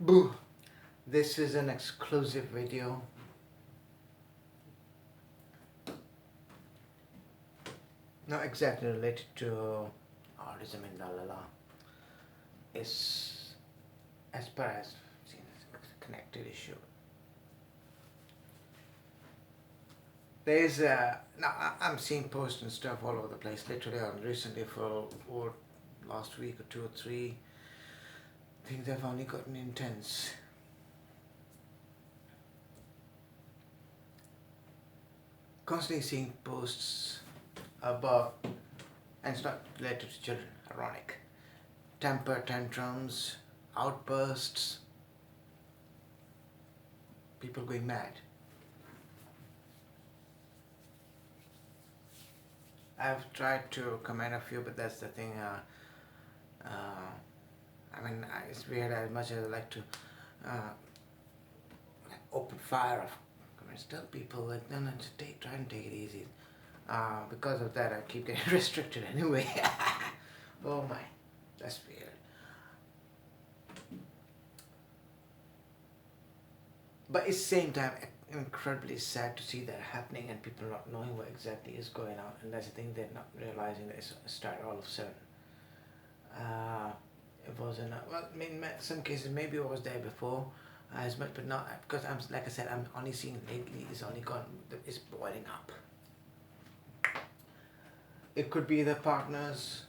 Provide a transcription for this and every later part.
Boo! This is an exclusive video. Not exactly related to autism and la la la. It's as far as seen as a connected issue. There's I'm seeing posts and stuff all over the place. Literally, recently for what last week or 2 or 3, things have only gotten intense. Constantly seeing posts about, and it's not related to children, ironic, temper tantrums, outbursts, people going mad. I've tried to comment a few, but that's the thing. It's weird. As much as I like to open fire of comments, tell people that no, just try and take it easy. Because of that, I keep getting restricted anyway. Oh my, that's weird. But at the same time, incredibly sad to see that happening and people not knowing what exactly is going on. And that's the thing, they're not realizing that it's started all of a sudden. It wasn't, some cases maybe it was there before as much, but not because like I said, I'm only seeing lately it's only gone, it's boiling up. It could be the partners,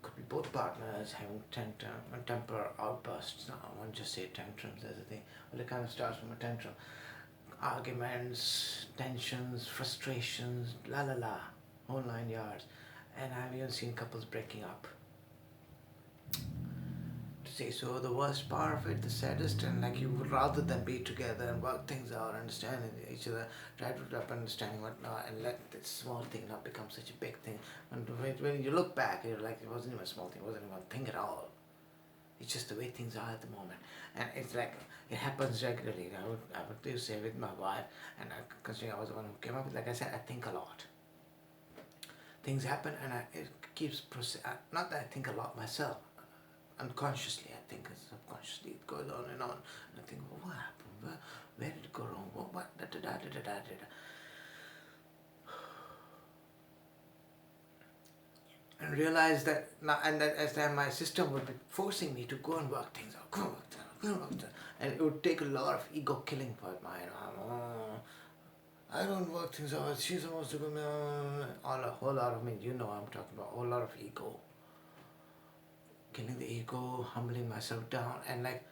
could be both partners having temper outbursts. No, I won't just say tantrums, that's the thing. Well, it kind of starts from a tantrum. Arguments, tensions, frustrations, la la la, whole 9 yards. And I've even seen couples breaking up. To say so, the worst part of it, the saddest, and like you would rather than be together and work things out, understanding each other, try to develop understanding whatnot, and let this small thing not become such a big thing. When you look back, you're like, it wasn't even a small thing, it wasn't even a thing at all. It's just the way things are at the moment, and it's like it happens regularly. I would do say with my wife, and considering I was the one who came up with, like I said, I think a lot. Things happen, and it keeps not that I think a lot myself. Unconsciously, I think, subconsciously, it goes on and on. And I think, well, what happened? Where did it go wrong? What? Da da da da da da da. And realize that now, and that as time my system would be forcing me to go and work things out, go and work things out, go and work things out. And it would take a lot of ego killing for mine. I don't work things out. She's supposed to go. A whole lot of me. You know, I'm talking about a whole lot of ego. Killing the ego, humbling myself down, and like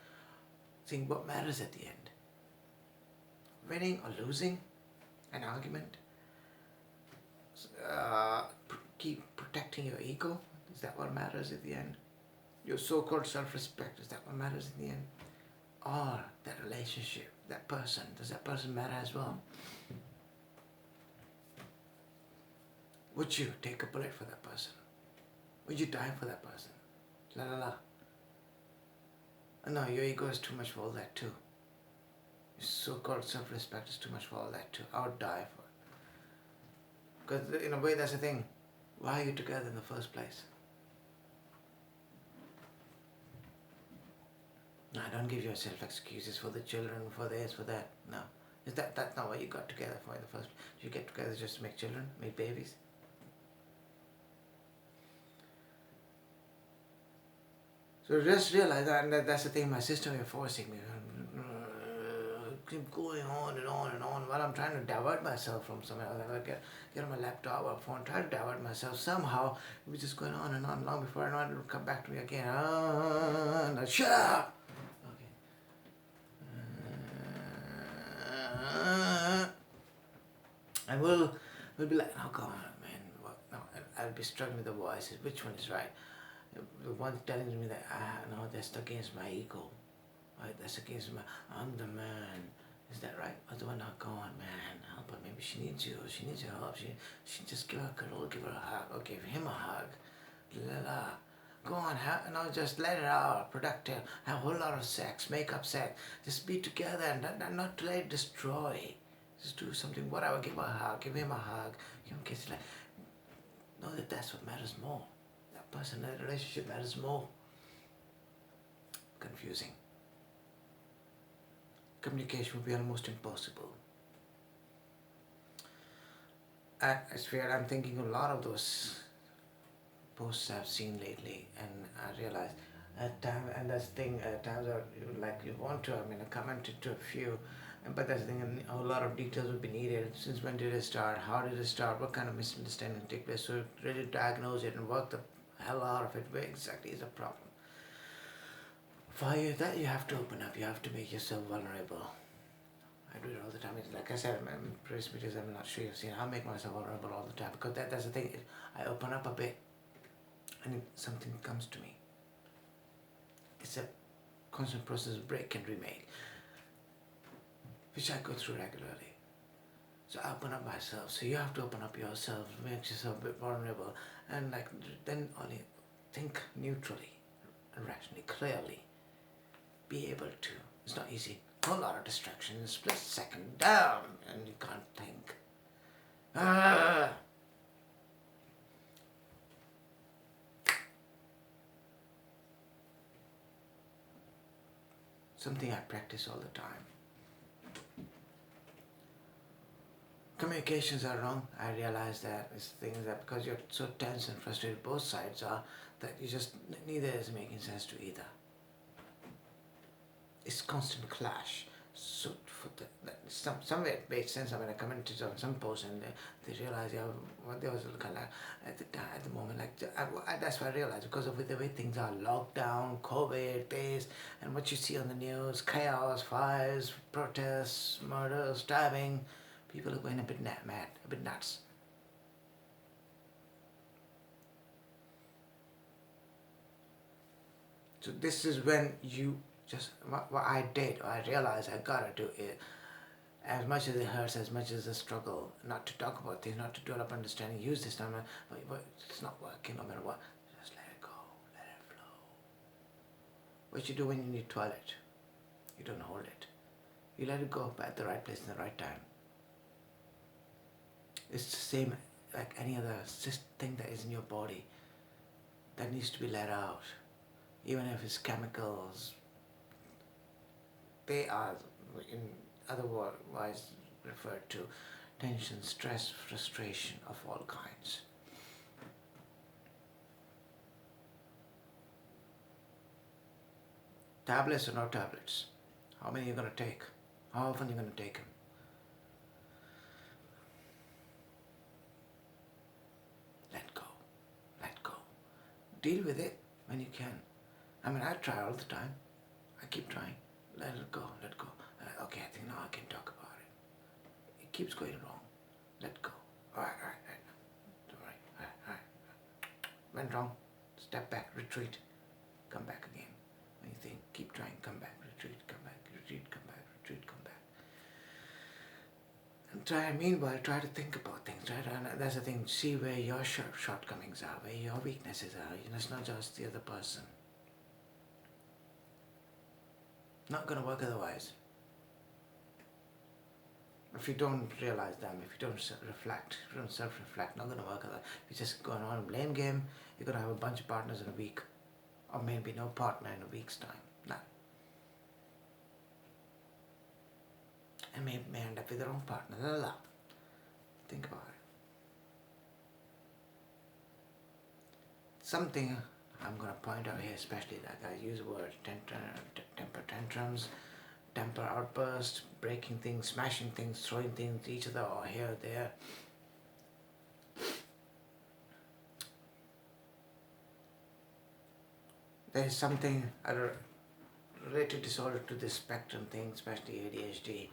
seeing what matters at the end. Winning or losing an argument. Keep protecting your ego. Is that what matters at the end? Your so-called self-respect. Is that what matters in the end? Or that relationship, that person. Does that person matter as well? Would you take a bullet for that person? Would you die for that person? La la la. No, your ego is too much for all that too. Your so-called self-respect is too much for all that too. I would die for it. Because in a way, that's the thing. Why are you together in the first place? No, don't give yourself excuses for the children, for this, for that. No. That's not what you got together for in the first place. Did you get together just to make children, make babies? So just realize that, and that's the thing, my system is forcing me. Keep going on and on and on while I'm trying to divert myself from somewhere else. I get on my laptop or phone, try to divert myself somehow. It was just going on and on long before I know it will come back to me again. Shut up! Okay. And we'll be like, oh God, man, what? No, I'll be struggling with the voices. Which one is right? The one telling me that, no, that's against my ego. Right, that's against I'm the man. Is that right? Or the one, oh, go on, man, help her. Maybe she needs you. She needs your help. She just give her a cuddle, give her a hug, or give him a hug. La la. Go on, just let it out. Productive. Have a whole lot of sex. Make up sex. Just be together and not to let it destroy. Just do something, whatever. Give her a hug. Give him a hug. Give him a kiss. Like, know that that's what matters more. That person, that relationship matters more. Confusing. communication would be almost impossible. And it's weird, I'm thinking a lot of those posts I've seen lately, and I realize at times, and that's the thing, at times are like you want to, I mean, I commented to a few, but that's the thing, and a whole lot of details would be needed. Since when did it start? How did it start? What kind of misunderstanding take place? So really diagnose it and work the hell out of it. Where exactly is the problem? For you, that you have to open up. You have to make yourself vulnerable. I do it all the time. It's like I said, in previous videos, I'm not sure you've seen. I make myself vulnerable all the time because that's the thing. I open up a bit, and something comes to me. It's a constant process of break and remake, which I go through regularly. So I open up myself. So you have to open up yourself, make yourself a bit vulnerable, and like then only think neutrally, rationally, clearly. Be able to. It's not easy. A whole lot of distractions. Split second down, and you can't think. Ah! Something I practice all the time. Communications are wrong. I realize that it's things that because you're so tense and frustrated, both sides are, that you just neither is making sense to either. It's constant clash. So for somewhere it made sense. I mean, I commented on some post and they realized, yeah, what they was looking like at the moment, like that's what I realized because of the way things are, lockdown, COVID, this, and what you see on the news, chaos, fires, protests, murders, stabbing. People are going a bit mad, a bit nuts. So this is when you just, what I did, I realized I gotta do it. As much as it hurts, as much as a struggle, not to talk about things, not to develop understanding, use this time, but it's not working no matter what. Just let it go, let it flow. What you do when you need toilet, you don't hold it. You let it go at the right place in the right time. It's the same like any other thing that is in your body that needs to be let out. Even if it's chemicals, they are in otherwise referred to tension, stress, frustration of all kinds. Tablets or no tablets? How many are you going to take? How often are you going to take them? Let go. Let go. Deal with it when you can. I mean, I try all the time. I keep trying. Let it go, let go. Okay, I think now I can talk about it. It keeps going wrong. Let go. Alright. Went wrong. Step back, retreat. Come back again. When you think, keep trying, come back, retreat, come back, retreat, come back, retreat, come back. And meanwhile, try to think about things. And that's the thing, see where your shortcomings are, where your weaknesses are. It's not just the other person. Not going to work otherwise. If you don't realize them, if you don't reflect, if you don't self-reflect, not going to work otherwise. If you just go on a blame game, you're going to have a bunch of partners in a week. Or maybe no partner in a week's time. None. And may end up with the wrong partner. La. Think about it. Something I'm going to point out here, especially that I use the word temper tantrums, temper outbursts, breaking things, smashing things, throwing things at each other or here or there. There is something, a related disorder to this spectrum thing, especially ADHD.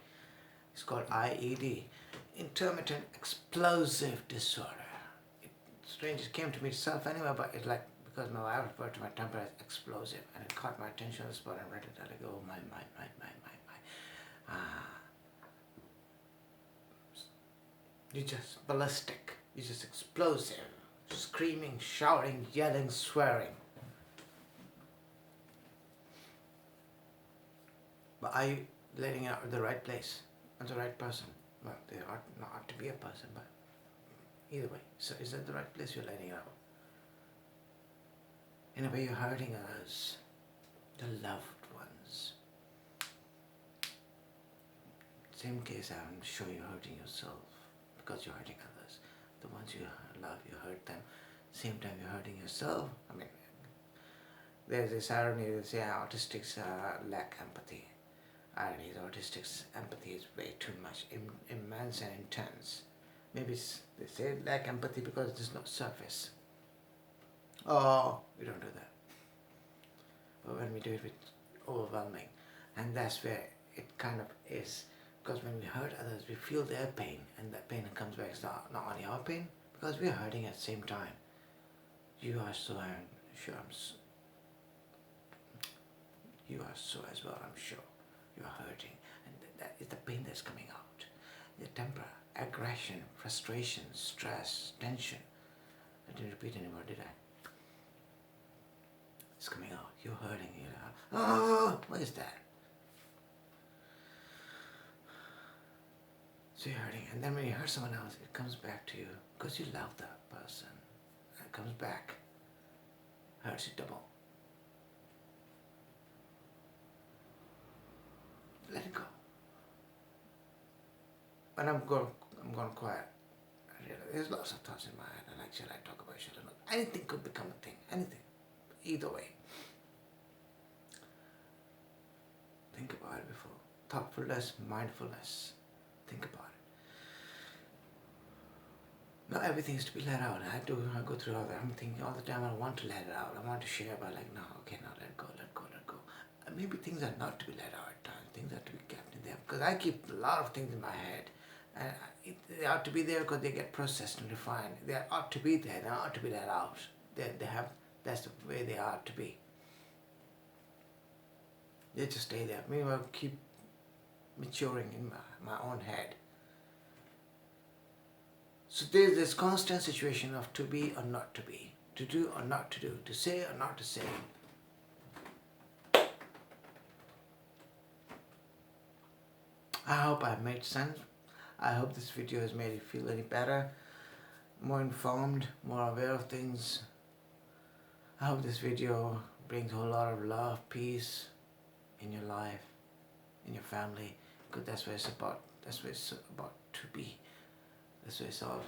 It's called IED, intermittent explosive disorder. It's strange, it came to me itself anyway, but it's like, because my wife referred to my temper as explosive, and it caught my attention on the spot and read it. I like, oh my. You're just ballistic. You're just explosive. Screaming, shouting, yelling, swearing. But are you letting it out at the right place? At the right person? Well, they ought not to be a person, but either way. So is that the right place you're letting it out? In a way, you're hurting others, the loved ones. same case, I'm sure you're hurting yourself because you're hurting others. The ones you love, you hurt them. Same time, you're hurting yourself. I mean, there's this irony. They say autistics lack empathy. Irony is autistics' empathy is way too much, immense and intense. Maybe they say lack empathy because there's no surface. Oh, we don't do that. But when we do it, it's overwhelming, and that's where it kind of is. Because when we hurt others, we feel their pain, and that pain comes back. It's not only our pain, because we're hurting at the same time. You are so, I'm sure, you are so as well, I'm sure. You are hurting, and that is the pain that's coming out. Your temper, aggression, frustration, stress, tension. I didn't repeat anymore, did I? It's coming out. You're hurting. Oh, what is that? So you're hurting, and then when you hurt someone else, it comes back to you because you love that person. And it comes back, hurts you double. Let it go. When I'm gone quiet, I realize there's lots of thoughts in my head, and like, should I talk about, should I not? Anything could become a thing. Anything. Either way. Think about it before. Thoughtfulness, mindfulness. Think about it. Not everything is to be let out. I go through all that. I'm thinking all the time, I want to let it out. I want to share, but like, no, okay, now let go, let go, let go. And maybe things are not to be let out at times. Things are to be kept in there. Because I keep a lot of things in my head. And they ought to be there because they get processed and refined. They ought to be there. They ought to be let out. That's the way they ought to be. They just stay there. Maybe I'll keep maturing in my own head. So there's this constant situation of to be or not to be, to do or not to do, to say or not to say. I hope I've made sense. I hope this video has made you feel any better, more informed, more aware of things. I hope this video brings a whole lot of love, peace in your life, in your family, because that's what it's about. That's what it's about to be. That's what it's all